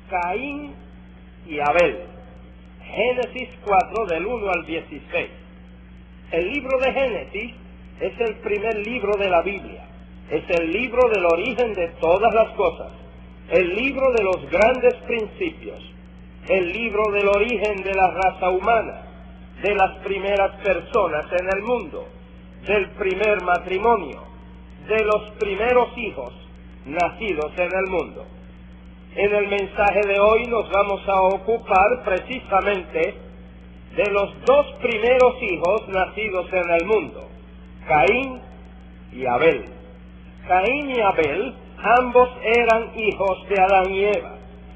Caín y Abel. Génesis 4, del 1 al 16. El libro de Génesis es el primer libro de la Biblia. Es el libro del origen de todas las cosas. El libro de los grandes principios. El libro del origen de la raza humana, de las primeras personas en el mundo, del primer matrimonio, de los primeros hijos nacidos en el mundo. En el mensaje de hoy nos vamos a ocupar precisamente de los dos primeros hijos nacidos en el mundo, Caín y Abel. Caín y Abel, ambos eran hijos de Adán y Eva.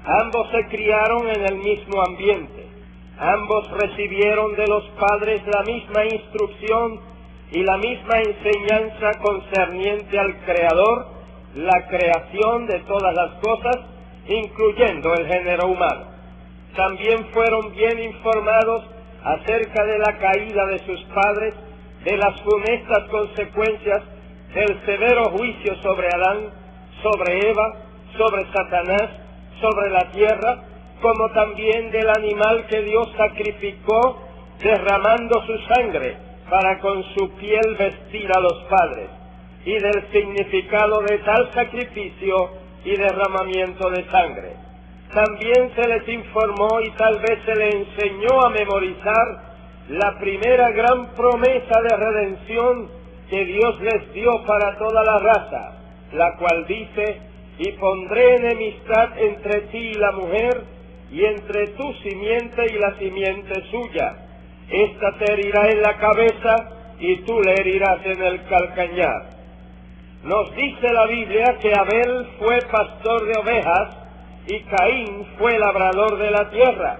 Ambos se criaron en el mismo ambiente. Ambos recibieron de los padres la misma instrucción y la misma enseñanza concerniente al Creador, la creación de todas las cosas, incluyendo el género humano. También fueron bien informados acerca de la caída de sus padres, de las funestas consecuencias del severo juicio sobre Adán, sobre Eva, sobre Satanás, sobre la tierra, como también del animal que Dios sacrificó derramando su sangre para con su piel vestir a los padres, y del significado de tal sacrificio y derramamiento de sangre. También se les informó y tal vez se les enseñó a memorizar la primera gran promesa de redención que Dios les dio para toda la raza, la cual dice: y pondré enemistad entre ti y la mujer, y entre tu simiente y la simiente suya. Esta te herirá en la cabeza, y tú le herirás en el calcañar. Nos dice la Biblia que Abel fue pastor de ovejas, y Caín fue labrador de la tierra.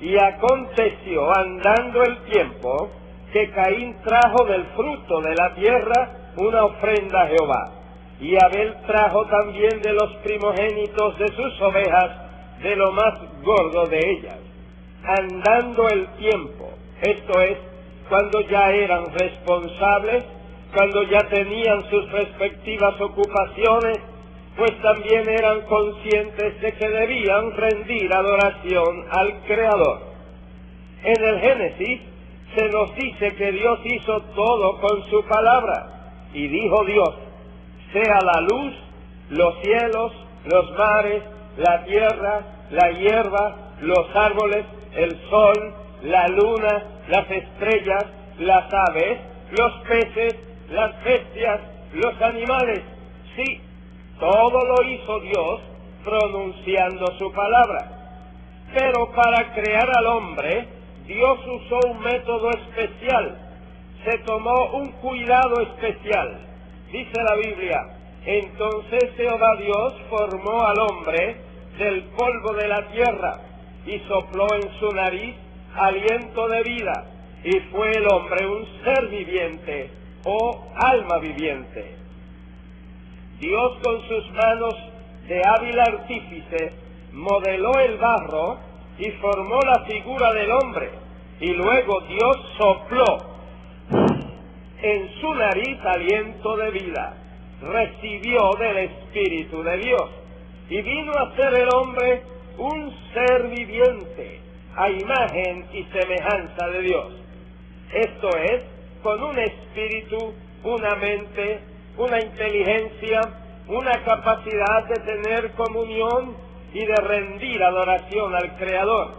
Y aconteció, andando el tiempo, que Caín trajo del fruto de la tierra una ofrenda a Jehová. Y Abel trajo también de los primogénitos de sus ovejas, de lo más gordo de ellas. Andando el tiempo, esto es, cuando ya eran responsables, cuando ya tenían sus respectivas ocupaciones, pues también eran conscientes de que debían rendir adoración al Creador. En el Génesis se nos dice que Dios hizo todo con su palabra, y dijo Dios: sea la luz, los cielos, los mares, la tierra, la hierba, los árboles, el sol, la luna, las estrellas, las aves, los peces, las bestias, los animales. Sí, todo lo hizo Dios pronunciando su palabra. Pero para crear al hombre, Dios usó un método especial. Se tomó un cuidado especial. Dice la Biblia: entonces Jehová Dios formó al hombre del polvo de la tierra y sopló en su nariz aliento de vida, y fue el hombre un ser viviente o alma viviente. Dios con sus manos de hábil artífice modeló el barro y formó la figura del hombre, y luego Dios sopló en su nariz aliento de vida, recibió del Espíritu de Dios, y vino a ser el hombre un ser viviente, a imagen y semejanza de Dios. Esto es, con un espíritu, una mente, una inteligencia, una capacidad de tener comunión y de rendir adoración al Creador.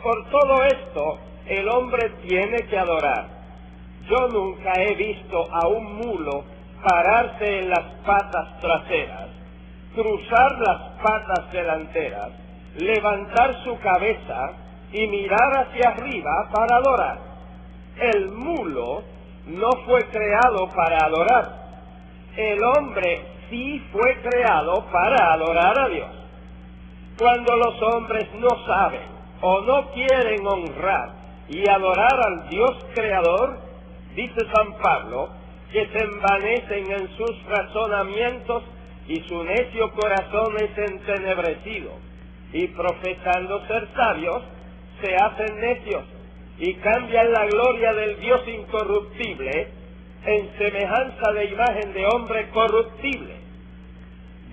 Por todo esto, el hombre tiene que adorar. Yo nunca he visto a un mulo pararse en las patas traseras, cruzar las patas delanteras, levantar su cabeza y mirar hacia arriba para adorar. El mulo no fue creado para adorar. El hombre sí fue creado para adorar a Dios. Cuando los hombres no saben o no quieren honrar y adorar al Dios creador, dice San Pablo, que se envanecen en sus razonamientos y su necio corazón es entenebrecido, y profesando ser sabios, se hacen necios y cambian la gloria del Dios incorruptible en semejanza de imagen de hombre corruptible,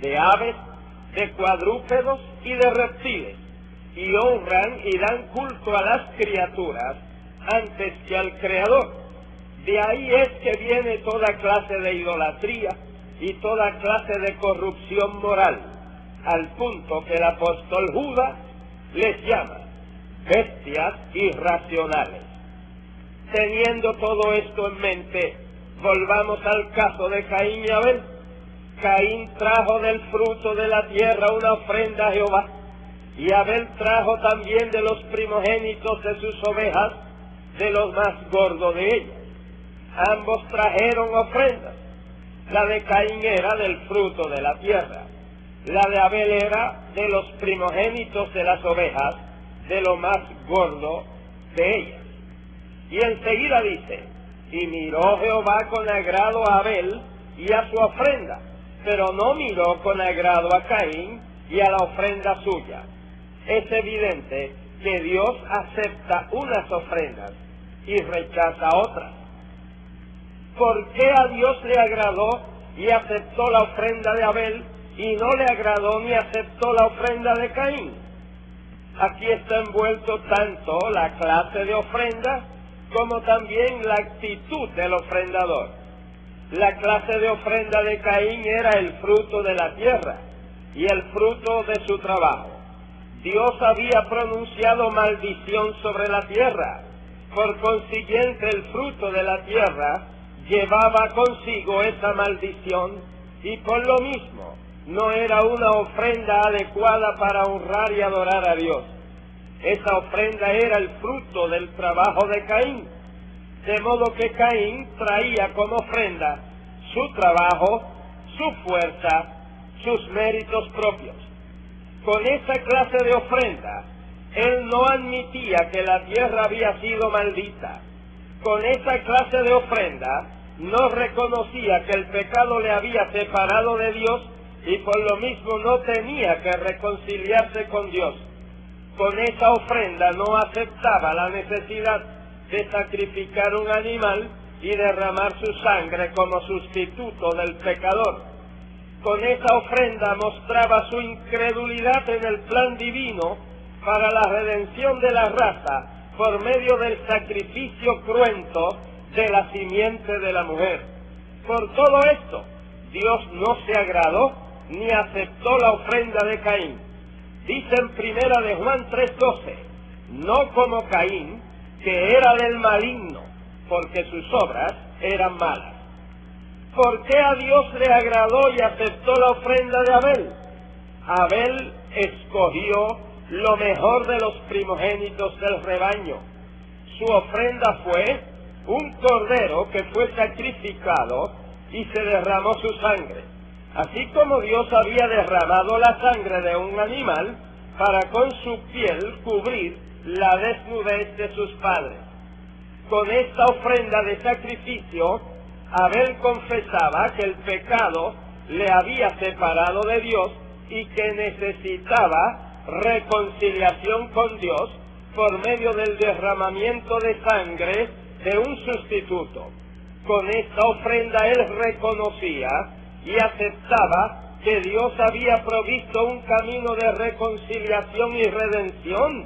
de aves, de cuadrúpedos y de reptiles, y honran y dan culto a las criaturas antes que al Creador. De ahí es que viene toda clase de idolatría y toda clase de corrupción moral, al punto que el apóstol Judas les llama bestias irracionales. Teniendo todo esto en mente, volvamos al caso de Caín y Abel. Caín trajo del fruto de la tierra una ofrenda a Jehová, y Abel trajo también de los primogénitos de sus ovejas, de los más gordos de ellas. Ambos trajeron ofrendas. La de Caín era del fruto de la tierra, la de Abel era de los primogénitos de las ovejas, de lo más gordo de ellas. Y enseguida dice, y miró Jehová con agrado a Abel y a su ofrenda, pero no miró con agrado a Caín y a la ofrenda suya. Es evidente que Dios acepta unas ofrendas y rechaza otras. ¿Por qué a Dios le agradó y aceptó la ofrenda de Abel y no le agradó ni aceptó la ofrenda de Caín? Aquí está envuelto tanto la clase de ofrenda como también la actitud del ofrendador. La clase de ofrenda de Caín era el fruto de la tierra y el fruto de su trabajo. Dios había pronunciado maldición sobre la tierra. Por consiguiente, el fruto de la tierra llevaba consigo esa maldición y por lo mismo no era una ofrenda adecuada para honrar y adorar a Dios. Esa ofrenda era el fruto del trabajo de Caín, de modo que Caín traía como ofrenda su trabajo, su fuerza, sus méritos propios. Con esa clase de ofrenda, él no admitía que la tierra había sido maldita. Con esa clase de ofrenda, no reconocía que el pecado le había separado de Dios y por lo mismo no tenía que reconciliarse con Dios. Con esa ofrenda no aceptaba la necesidad de sacrificar un animal y derramar su sangre como sustituto del pecador. Con esa ofrenda mostraba su incredulidad en el plan divino para la redención de la raza por medio del sacrificio cruento de la simiente de la mujer. Por todo esto, Dios no se agradó ni aceptó la ofrenda de Caín. Dice en primera de Juan 3:12, no como Caín, que era del maligno, porque sus obras eran malas. ¿Por qué a Dios le agradó y aceptó la ofrenda de Abel? Abel escogió lo mejor de los primogénitos del rebaño. Su ofrenda fue un cordero que fue sacrificado y se derramó su sangre. Así como Dios había derramado la sangre de un animal para con su piel cubrir la desnudez de sus padres. Con esta ofrenda de sacrificio, Abel confesaba que el pecado le había separado de Dios y que necesitaba reconciliación con Dios por medio del derramamiento de sangre de un sustituto. Con esta ofrenda él reconocía y aceptaba que Dios había provisto un camino de reconciliación y redención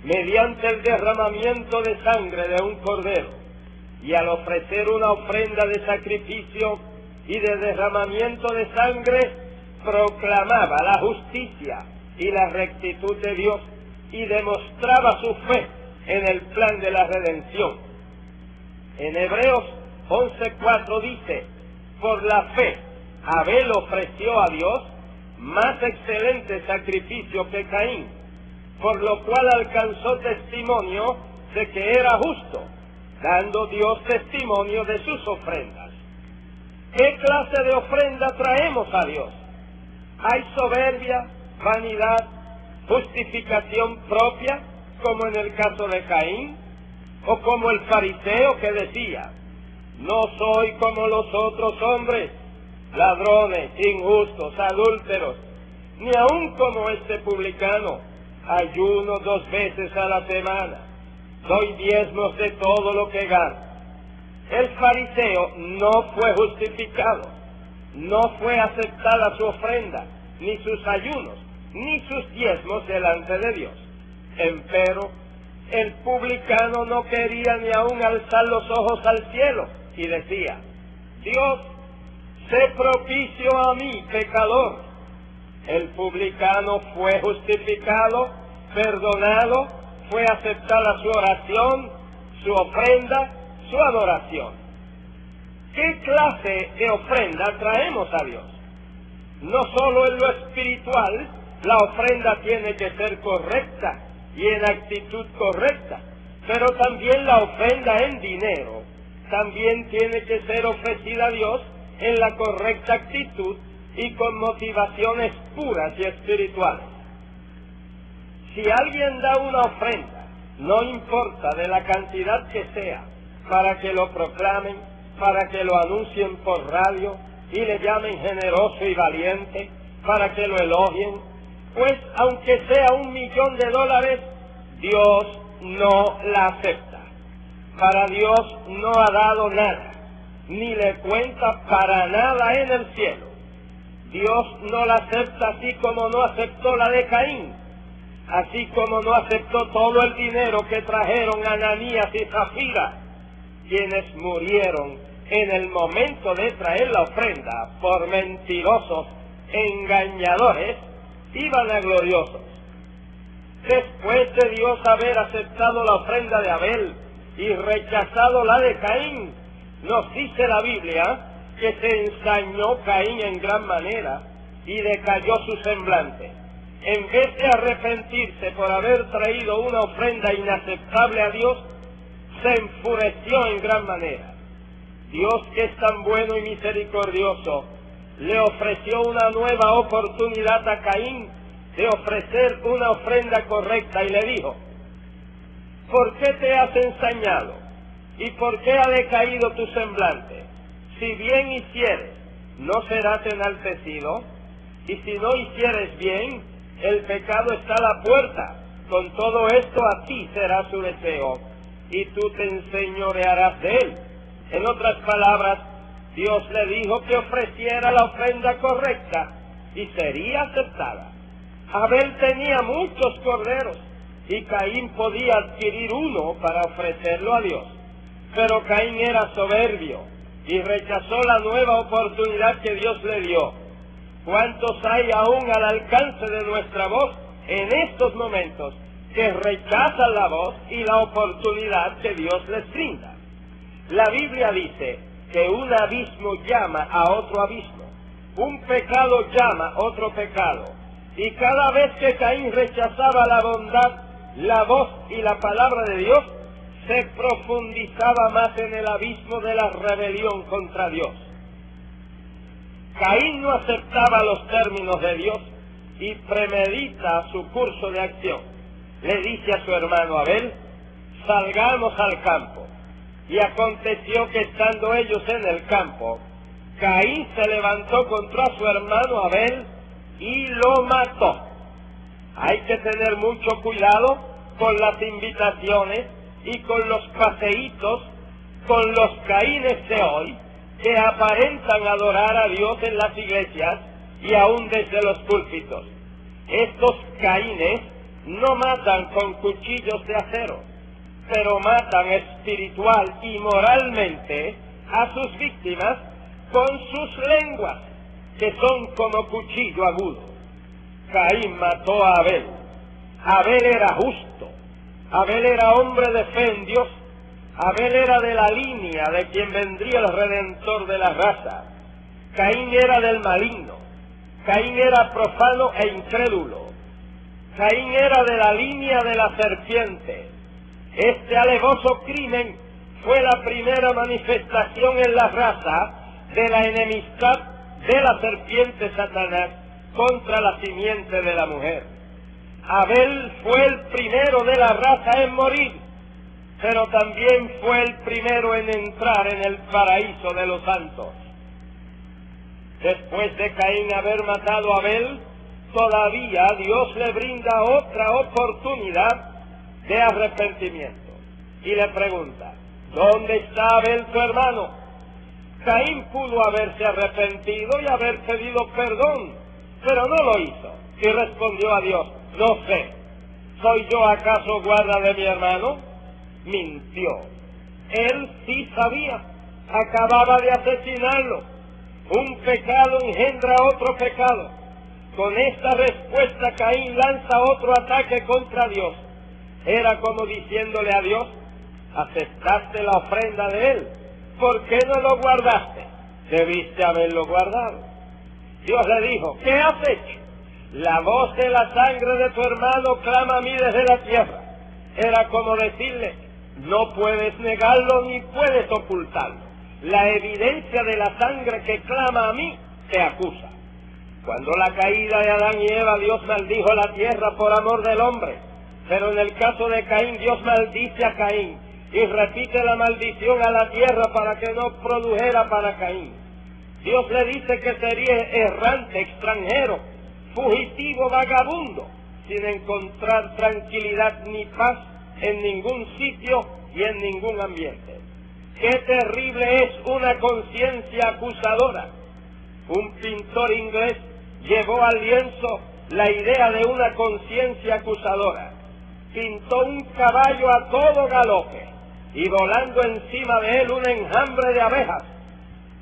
mediante el derramamiento de sangre de un cordero. Y al ofrecer una ofrenda de sacrificio y de derramamiento de sangre, proclamaba la justicia y la rectitud de Dios y demostraba su fe en el plan de la redención. En Hebreos 11:4 dice, por la fe Abel ofreció a Dios más excelente sacrificio que Caín, por lo cual alcanzó testimonio de que era justo, dando Dios testimonio de sus ofrendas. ¿Qué clase de ofrenda traemos a Dios? ¿Hay soberbia, vanidad, justificación propia, como en el caso de Caín? ¿O como el fariseo que decía, no soy como los otros hombres, ladrones, injustos, adúlteros, ni aun como este publicano, ayuno 2 veces a la semana, doy diezmos de todo lo que gano? El fariseo no fue justificado, no fue aceptada su ofrenda, ni sus ayunos, ni sus diezmos delante de Dios. Empero, el publicano no quería ni aun alzar los ojos al cielo, y decía: Dios, sé propicio a mí, pecador. El publicano fue justificado, perdonado, fue aceptada su oración, su ofrenda, su adoración. ¿Qué clase de ofrenda traemos a Dios? No solo en lo espiritual, la ofrenda tiene que ser correcta y en actitud correcta, pero también la ofrenda en dinero también tiene que ser ofrecida a Dios en la correcta actitud y con motivaciones puras y espirituales. Si alguien da una ofrenda, no importa de la cantidad que sea, para que lo proclamen, para que lo anuncien por radio y le llamen generoso y valiente, para que lo elogien, pues aunque sea $1.000.000, Dios no la acepta. Para Dios no ha dado nada, ni le cuenta para nada en el cielo. Dios no la acepta, así como no aceptó la de Caín, así como no aceptó todo el dinero que trajeron Ananías y Zafira, quienes murieron en el momento de traer la ofrenda por mentirosos, engañadores y vanagloriosos. Después de Dios haber aceptado la ofrenda de Abel y rechazado la de Caín, nos dice la Biblia que se ensañó Caín en gran manera y decayó su semblante. En vez de arrepentirse por haber traído una ofrenda inaceptable a Dios, se enfureció en gran manera. Dios, que es tan bueno y misericordioso, le ofreció una nueva oportunidad a Caín de ofrecer una ofrenda correcta y le dijo: ¿por qué te has ensañado? ¿Y por qué ha decaído tu semblante? Si bien hicieres, ¿no serás enaltecido? Y si no hicieres bien, el pecado está a la puerta. Con todo esto a ti será su deseo, y tú te enseñorearás de él. En otras palabras, Dios le dijo que ofreciera la ofrenda correcta y sería aceptada. Abel tenía muchos corderos y Caín podía adquirir uno para ofrecerlo a Dios. Pero Caín era soberbio y rechazó la nueva oportunidad que Dios le dio. ¿Cuántos hay aún al alcance de nuestra voz en estos momentos que rechazan la voz y la oportunidad que Dios les brinda? La Biblia dice que un abismo llama a otro abismo, un pecado llama a otro pecado, y cada vez que Caín rechazaba la bondad, la voz y la palabra de Dios, se profundizaba más en el abismo de la rebelión contra Dios. Caín no aceptaba los términos de Dios y premedita su curso de acción. Le dice a su hermano Abel: salgamos al campo. Y aconteció que estando ellos en el campo, Caín se levantó contra su hermano Abel y lo mató. Hay que tener mucho cuidado con las invitaciones y con los paseitos, con los Caínes de hoy, que aparentan adorar a Dios en las iglesias y aún desde los púlpitos. Estos Caínes no matan con cuchillos de acero, pero matan espiritual y moralmente a sus víctimas con sus lenguas, que son como cuchillo agudo. Caín mató a Abel. Abel era justo. Abel era hombre de fe en Dios. Abel era de la línea de quien vendría el Redentor de la raza. Caín era del maligno. Caín era profano e incrédulo. Caín era de la línea de la serpiente. Este alevoso crimen fue la primera manifestación en la raza de la enemistad de la serpiente Satanás contra la simiente de la mujer. Abel fue el primero de la raza en morir, pero también fue el primero en entrar en el paraíso de los santos. Después de Caín haber matado a Abel, todavía Dios le brinda otra oportunidad de arrepentimiento y le pregunta: ¿dónde está Abel tu hermano? Caín pudo haberse arrepentido y haber pedido perdón, pero no lo hizo. Y respondió a Dios: no sé, ¿soy yo acaso guarda de mi hermano? Mintió. Él sí sabía, acababa de asesinarlo. Un pecado engendra otro pecado. Con esta respuesta Caín lanza otro ataque contra Dios. Era como diciéndole a Dios: aceptaste la ofrenda de él, ¿por qué no lo guardaste? Debiste haberlo guardado. Dios le dijo: ¿qué has hecho? La voz de la sangre de tu hermano clama a mí desde la tierra. Era como decirle: no puedes negarlo ni puedes ocultarlo. La evidencia de la sangre que clama a mí te acusa. Cuando la caída de Adán y Eva, Dios maldijo la tierra por amor del hombre. Pero en el caso de Caín, Dios maldice a Caín y repite la maldición a la tierra para que no produjera para Caín. Dios le dice que sería errante, extranjero, fugitivo, vagabundo, sin encontrar tranquilidad ni paz en ningún sitio y en ningún ambiente. ¡Qué terrible es una conciencia acusadora! Un pintor inglés llevó al lienzo la idea de una conciencia acusadora. Pintó un caballo a todo galope y volando encima de él un enjambre de abejas,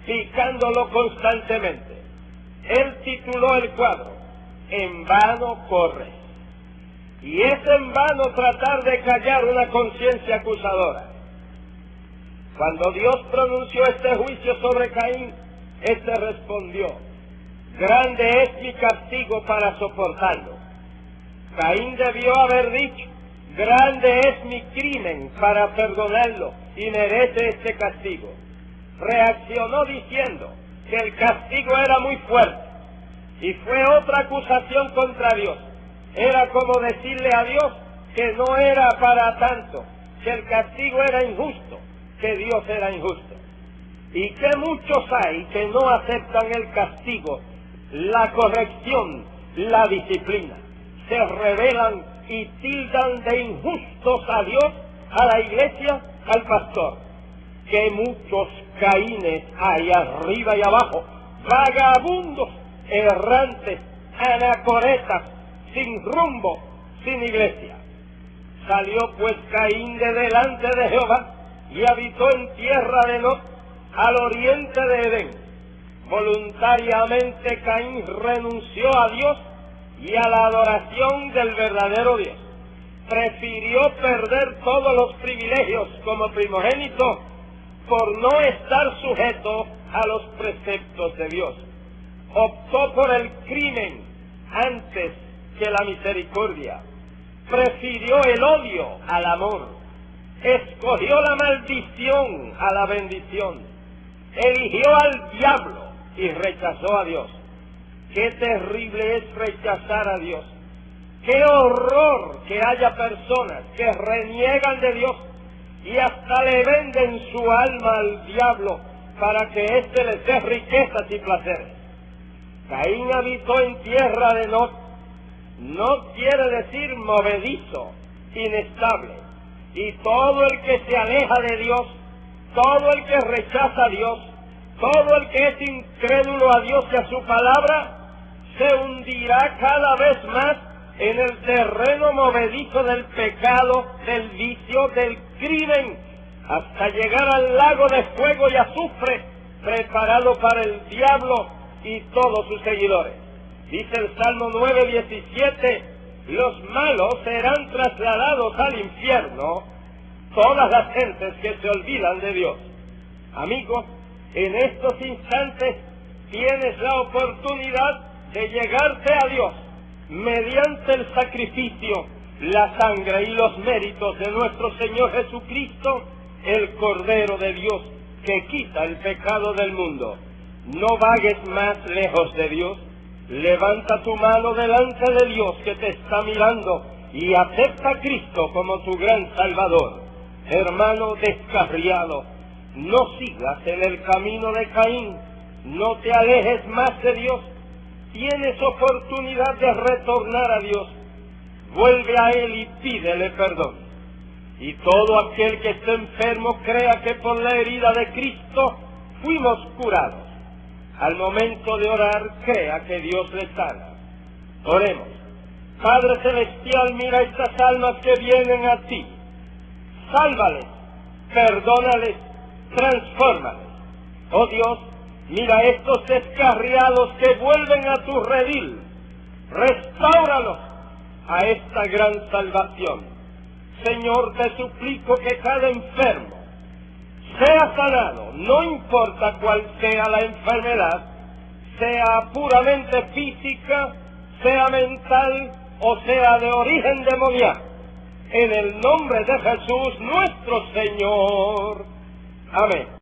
picándolo constantemente. Él tituló el cuadro: En vano corres. Y es en vano tratar de callar una conciencia acusadora. Cuando Dios pronunció este juicio sobre Caín, éste respondió: grande es mi castigo para soportarlo. Caín debió haber dicho: grande es mi crimen para perdonarlo y merece este castigo. Reaccionó diciendo que el castigo era muy fuerte y fue otra acusación contra Dios. Era como decirle a Dios que no era para tanto, que el castigo era injusto, que Dios era injusto. Y que muchos hay que no aceptan el castigo, la corrección, la disciplina. Se rebelan y tildan de injustos a Dios, a la iglesia, al pastor. Que muchos Caínes hay arriba y abajo, vagabundos, errantes, anacoretas, sin rumbo, sin iglesia. Salió pues Caín de delante de Jehová y habitó en tierra de Nod, al oriente de Edén. Voluntariamente Caín renunció a Dios y a la adoración del verdadero Dios. Prefirió perder todos los privilegios como primogénito por no estar sujeto a los preceptos de Dios. Optó por el crimen antes que la misericordia. Prefirió el odio al amor. Escogió la maldición a la bendición. Eligió al diablo y rechazó a Dios. Qué terrible es rechazar a Dios. Qué horror que haya personas que reniegan de Dios y hasta le venden su alma al diablo para que éste les dé riquezas y placeres. Caín habitó en tierra de Nod. No quiere decir movedizo, inestable. Y todo el que se aleja de Dios, todo el que rechaza a Dios, todo el que es incrédulo a Dios y a su palabra, se hundirá cada vez más en el terreno movedizo del pecado, del vicio, del crimen, hasta llegar al lago de fuego y azufre preparado para el diablo y todos sus seguidores. Dice el Salmo 9:17, los malos serán trasladados al infierno, todas las gentes que se olvidan de Dios. Amigos, en estos instantes tienes la oportunidad de llegarte a Dios mediante el sacrificio, la sangre y los méritos de nuestro Señor Jesucristo, el Cordero de Dios que quita el pecado del mundo. No vagues más lejos de Dios. Levanta tu mano delante de Dios que te está mirando y acepta a Cristo como tu gran Salvador. Hermano descarriado, no sigas en el camino de Caín, no te alejes más de Dios. Tienes oportunidad de retornar a Dios. Vuelve a Él y pídele perdón. Y todo aquel que esté enfermo crea que por la herida de Cristo fuimos curados. Al momento de orar, crea que Dios le sana. Oremos. Padre Celestial, mira estas almas que vienen a ti. Sálvales, perdónales, transfórmales. Oh Dios, mira estos descarriados que vuelven a tu redil. Restáuralos a esta gran salvación. Señor, te suplico que cada enfermo sea sanado, no importa cuál sea la enfermedad, sea puramente física, sea mental o sea de origen demoníaco. En el nombre de Jesús nuestro Señor. Amén.